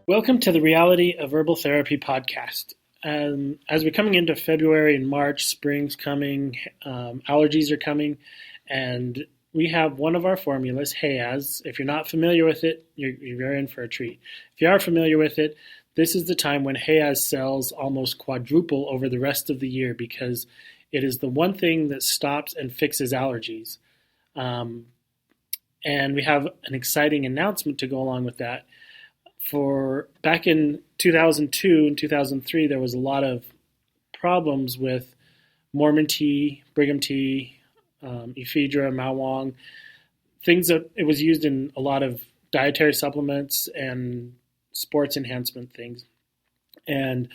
Welcome to the Reality of Herbal Therapy podcast. As we're coming into February and March, spring's coming, allergies are coming, and we have one of our formulas, Hay Asz. If you're not familiar with it, you're in for a treat. If you are familiar with it, this is the time when Hay Asz sells almost quadruple over the rest of the year because it is the one thing that stops and fixes allergies. And we have an exciting announcement to go along with that. For back in 2002 and 2003, there was a lot of problems with Mormon tea, Brigham Tea, ephedra, mawang, things that it was used in a lot of dietary supplements and sports enhancement things. And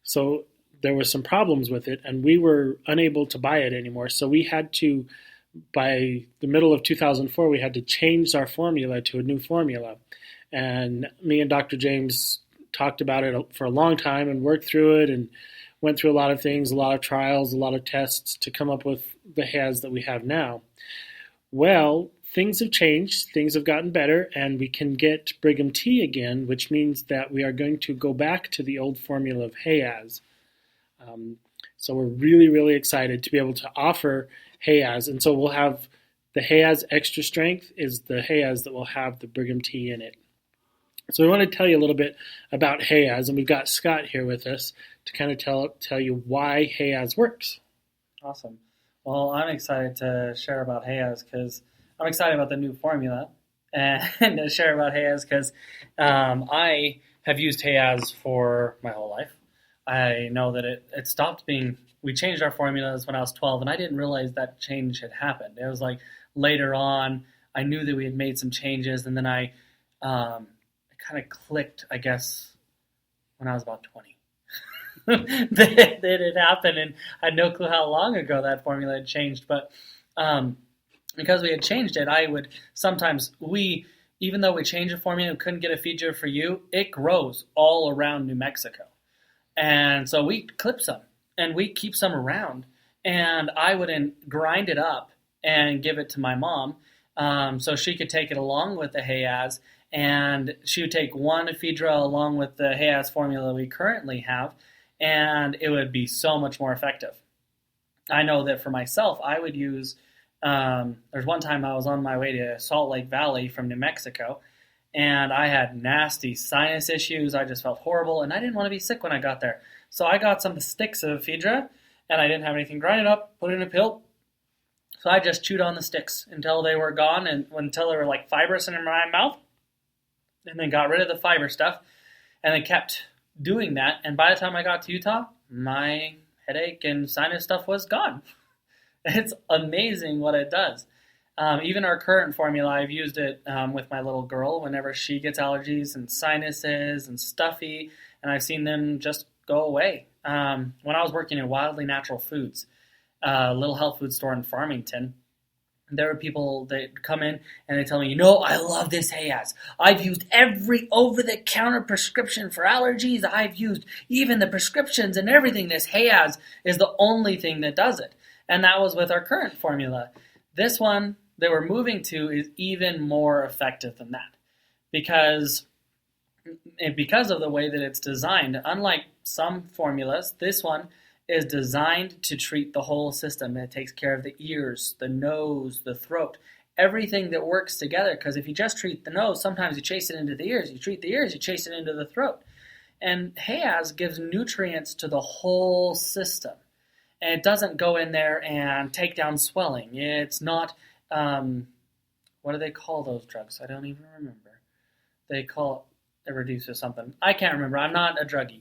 so there were some problems with it, and we were unable to buy it anymore. So we had to, by the middle of 2004, we had to change our formula to a new formula. And me and Dr. James talked about it for a long time and worked through it and went through a lot of things, a lot of trials, a lot of tests to come up with the Hay Asz that we have now. Well, things have changed, things have gotten better, and we can get Brigham Tea again, which means that we are going to go back to the old formula of Hay Asz. So we're really, really excited to be able to offer Hay Asz. And so we'll have the Hay Asz Extra Strength is the Hay Asz that will have the Brigham Tea in it. So we want to tell you a little bit about Hay Asz, and we've got Scott here with us to kind of tell you why Hay Asz works. Awesome. Well, I'm excited to share about Hay Asz because I'm excited about the new formula and to share about Hay Asz because I have used Hay Asz for my whole life. I know that it stopped being, we changed our formulas when I was 12, and I didn't realize that change had happened. It was like later on, I knew that we had made some changes, and then I kind of clicked, I guess, when I was about 20. that it happened, and I had no clue how long ago that formula had changed. But because we had changed it, I would sometimes, even though we changed the formula and couldn't get a feature for you, it grows all around New Mexico. And so we clip some, and we keep some around. And I would grind it up and give it to my mom so she could take it along with the Hay Asz. And she would take one ephedra along with the Hay Asz formula we currently have, and it would be so much more effective. I know that for myself, I would use, there's one time I was on my way to Salt Lake Valley from New Mexico, and I had nasty sinus issues. I just felt horrible, and I didn't want to be sick when I got there. So I got some of the sticks of ephedra, and I didn't have anything, grind it up, put it in a pill. So I just chewed on the sticks until they were gone and until they were like fibrous in my mouth. And then got rid of the fiber stuff, and then kept doing that. And by the time I got to Utah, my headache and sinus stuff was gone. It's amazing what it does. Even our current formula, I've used it with my little girl whenever she gets allergies and sinuses and stuffy, and I've seen them just go away. When I was working in Wildly Natural Foods, a little health food store in Farmington, there are people that come in and they tell me, I love this Hay Asz. I've used every over-the-counter prescription for allergies. I've used even the prescriptions and everything. This Hay Asz is the only thing that does it. And that was with our current formula. This one that we're moving to is even more effective than that because of the way that it's designed. Unlike some formulas, this one is designed to treat the whole system. It takes care of the ears, the nose, the throat, everything that works together. Because if you just treat the nose, sometimes you chase it into the ears. You treat the ears, you chase it into the throat. And Hay Asz gives nutrients to the whole system. And it doesn't go in there and take down swelling. It's not, what do they call those drugs? I don't even remember. They call it reduces something. I can't remember. I'm not a druggie.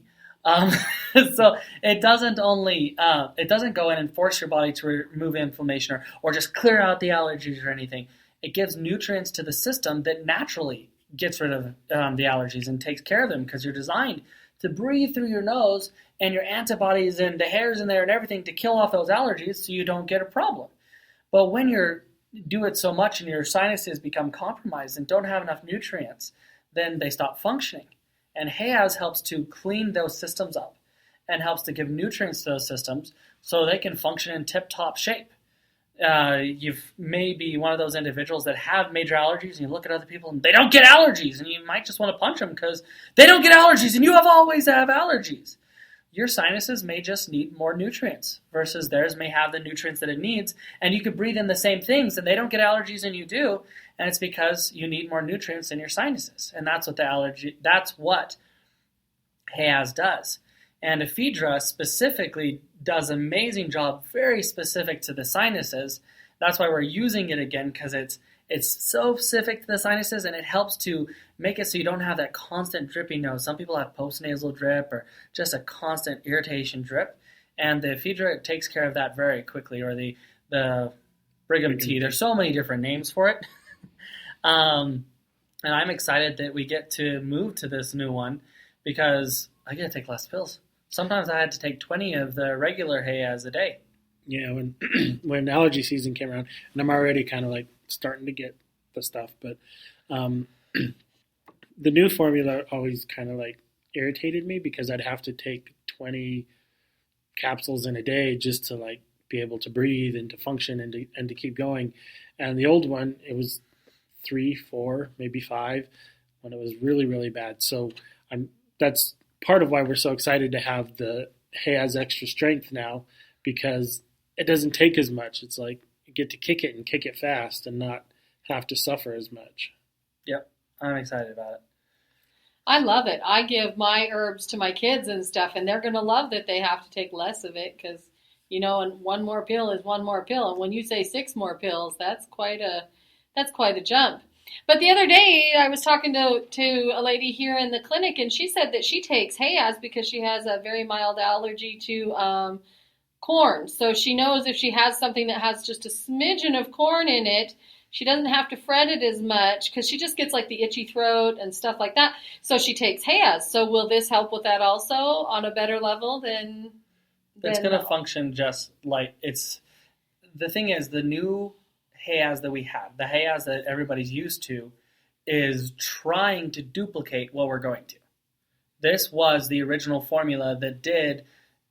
So it doesn't go in and force your body to remove inflammation or just clear out the allergies or anything. It gives nutrients to the system that naturally gets rid of the allergies and takes care of them because you're designed to breathe through your nose and your antibodies and the hairs in there and everything to kill off those allergies so you don't get a problem. But when you do it so much and your sinuses become compromised and don't have enough nutrients, then they stop functioning. And Hay Asz helps to clean those systems up and helps to give nutrients to those systems so they can function in tip-top shape. You've maybe one of those individuals that have major allergies, and you look at other people and they don't get allergies, and you might just want to punch them because they don't get allergies, and you always have allergies. Your sinuses may just need more nutrients versus theirs may have the nutrients that it needs, and you could breathe in the same things, and they don't get allergies, and you do, and it's because you need more nutrients in your sinuses, and that's what Hay Asz does. And ephedra specifically does an amazing job, very specific to the sinuses. That's why we're using it again, because it's so specific to the sinuses, and it helps to make it so you don't have that constant dripping nose. Some people have postnasal drip or just a constant irritation drip, and the ephedra takes care of that very quickly, or the Brigham Tea. There's so many different names for it. And I'm excited that we get to move to this new one because I get to take less pills. Sometimes I had to take 20 of the regular Hay Asz a day. Yeah, when allergy season came around, and I'm already kind of like starting to get the stuff, but the new formula always kind of like irritated me because I'd have to take 20 capsules in a day just to like be able to breathe and to function and to keep going. And the old one, it was 3, 4, maybe 5 when it was really, really bad. So that's part of why we're so excited to have the Hay Asz Extra Strength now, because it doesn't take as much. It's like you get to kick it and kick it fast and not have to suffer as much. Yep, I'm excited about it. I love it. I give my herbs to my kids and stuff, and they're going to love that they have to take less of it because, and one more pill is one more pill. And when you say 6 more pills, that's quite a jump. But the other day, I was talking to a lady here in the clinic, and she said that she takes Hay Asz because she has a very mild allergy to corn. So she knows if she has something that has just a smidgen of corn in it, she doesn't have to fret it as much because she just gets like the itchy throat and stuff like that. So she takes Hay Asz. So will this help with that also on a better level than? It's going to function just like it's. The thing is, the new Hay Asz that we have, the Hay Asz that everybody's used to, is trying to duplicate what we're going to. This was the original formula that did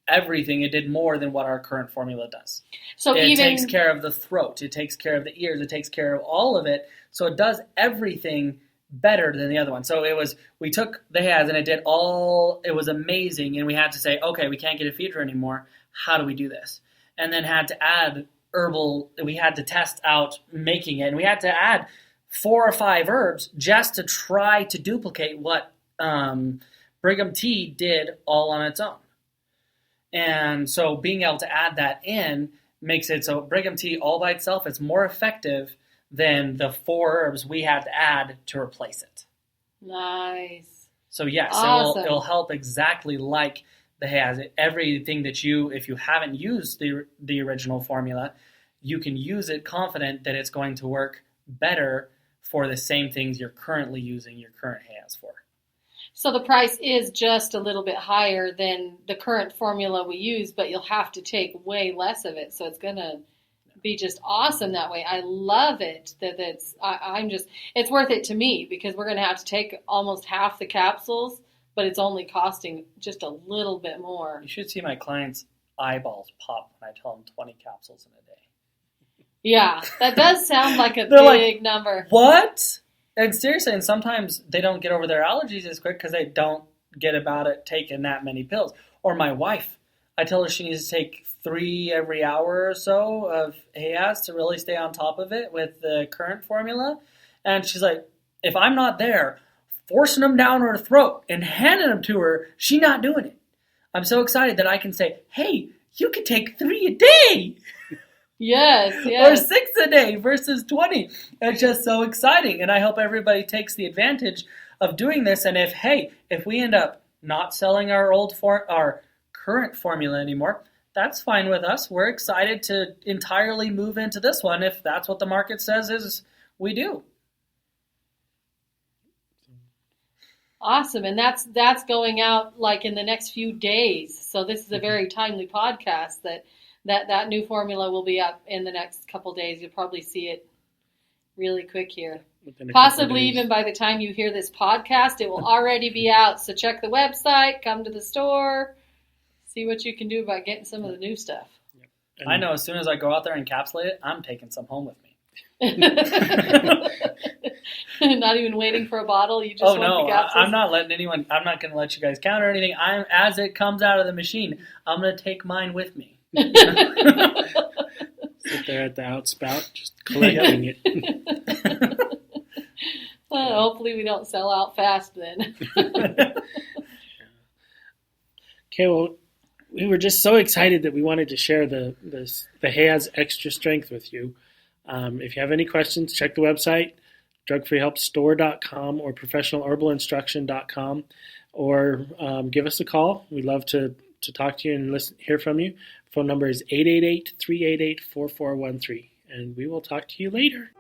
everything. It did more than what our current formula does. So it takes care of the throat. It takes care of the ears. It takes care of all of it. So it does everything better than the other one. So we took the Hay Asz and it was amazing. And we had to say, okay, we can't get ephedra anymore. How do we do this? And then had to add we had to test out making it. And we had to add 4 or 5 herbs just to try to duplicate what Brigham Tea did all on its own. And so being able to add that in makes it so Brigham Tea all by itself is more effective than the 4 herbs we had to add to replace it. Nice. So yes, awesome. It'll help exactly like the Hay Asz. Everything that if you haven't used the original formula, you can use it confident that it's going to work better for the same things you're currently using your current Hay Asz for. So the price is just a little bit higher than the current formula we use, but you'll have to take way less of it. So it's going to be just awesome that way. I love it. It's worth it to me because we're going to have to take almost half the capsules, but it's only costing just a little bit more. You should see my clients' eyeballs pop when I tell them 20 capsules in a day. Yeah, that does sound like a big number. What? And seriously, and sometimes they don't get over their allergies as quick because they don't get about it taking that many pills. Or my wife, I tell her she needs to take 3 every hour or so of Hay Asz to really stay on top of it with the current formula. And she's like, if I'm not there, forcing them down her throat and handing them to her, she's not doing it. I'm so excited that I can say, hey, you can take 3 a day. Yes. Or 6 a day versus 20. It's just so exciting. And I hope everybody takes the advantage of doing this. And if we end up not selling our current formula anymore, that's fine with us. We're excited to entirely move into this one if that's what the market says is we do. Awesome. And that's going out like in the next few days. So this is a very timely podcast that new formula will be up in the next couple days. You'll probably see it really quick here. Possibly even by the time you hear this podcast, it will already be out. So check the website, come to the store, see what you can do about getting some of the new stuff. And I know as soon as I go out there and encapsulate it, I'm taking some home with me. Not even waiting for a bottle. You just Oh want no, the capsules? I'm not letting anyone. I'm not going to let you guys count or anything. As it comes out of the machine, I'm going to take mine with me. sit there at the outspout, just collecting it. Hopefully we don't sell out fast then. Okay, well, we were just so excited that we wanted to share the Hay Asz Extra Strength with you. If you have any questions, check the website, drugfreehelpstore.com or professionalherbalinstruction.com, or give us a call. We'd love to talk to you and hear from you. Phone number is 888-388-4413, and we will talk to you later.